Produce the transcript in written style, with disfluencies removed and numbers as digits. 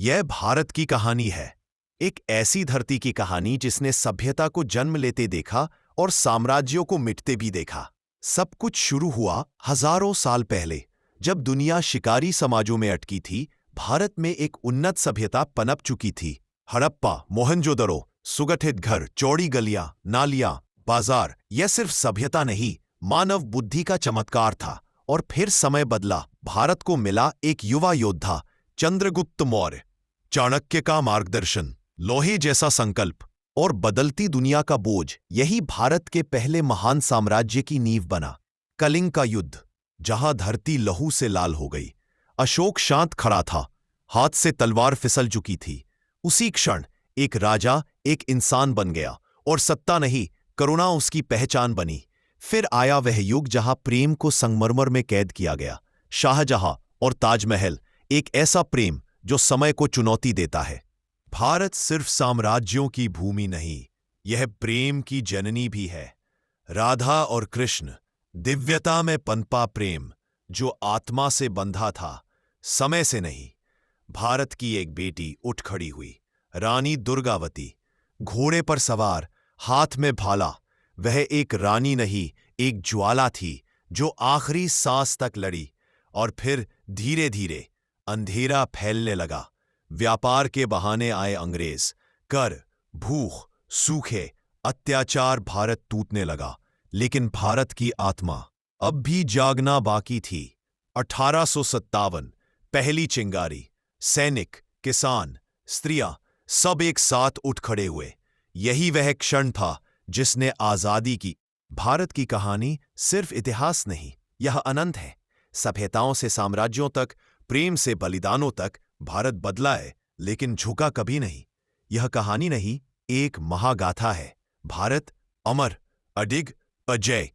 यह भारत की कहानी है। एक ऐसी धरती की कहानी जिसने सभ्यता को जन्म लेते देखा और साम्राज्यों को मिटते भी देखा। सब कुछ शुरू हुआ हजारों साल पहले, जब दुनिया शिकारी समाजों में अटकी थी। भारत में एक उन्नत सभ्यता पनप चुकी थी। हड़प्पा, मोहनजोदड़ो, सुगठित घर, चौड़ी गलियां, नालियां, बाजार, यह सिर्फ सभ्यता नहीं, मानव बुद्धि का चमत्कार था। और फिर समय बदला। भारत को मिला एक युवा योद्धा, चंद्रगुप्त मौर्य। चाणक्य का मार्गदर्शन, लोहे जैसा संकल्प और बदलती दुनिया का बोझ, यही भारत के पहले महान साम्राज्य की नींव बना। कलिंग का युद्ध, जहां धरती लहू से लाल हो गई। अशोक शांत खड़ा था, हाथ से तलवार फिसल चुकी थी। उसी क्षण एक राजा एक इंसान बन गया, और सत्ता नहीं, करुणा उसकी पहचान बनी। फिर आया वह युग जहां प्रेम को संगमरमर में कैद किया गया। शाहजहां और ताजमहल, एक ऐसा प्रेम जो समय को चुनौती देता है। भारत सिर्फ साम्राज्यों की भूमि नहीं, यह प्रेम की जननी भी है। राधा और कृष्ण, दिव्यता में पनपा प्रेम जो आत्मा से बंधा था, समय से नहीं। भारत की एक बेटी उठ खड़ी हुई, रानी दुर्गावती, घोड़े पर सवार, हाथ में भाला। वह एक रानी नहीं, एक ज्वाला थी जो आखिरी सांस तक लड़ी। और फिर धीरे धीरे अंधेरा फैलने लगा। व्यापार के बहाने आए अंग्रेज, कर, भूख, सूखे, अत्याचार, भारत टूटने लगा। लेकिन भारत की आत्मा अब भी जागना बाकी थी। 1857, पहली चिंगारी। सैनिक, किसान, स्त्रियां, सब एक साथ उठ खड़े हुए। यही वह क्षण था जिसने आजादी की। भारत की कहानी सिर्फ इतिहास नहीं, यह अनंत है। सभ्यताओं से साम्राज्यों तक, प्रेम से बलिदानों तक, भारत बदला है लेकिन झुका कभी नहीं। यह कहानी नहीं, एक महागाथा है। भारत अमर, अडिग, अजय।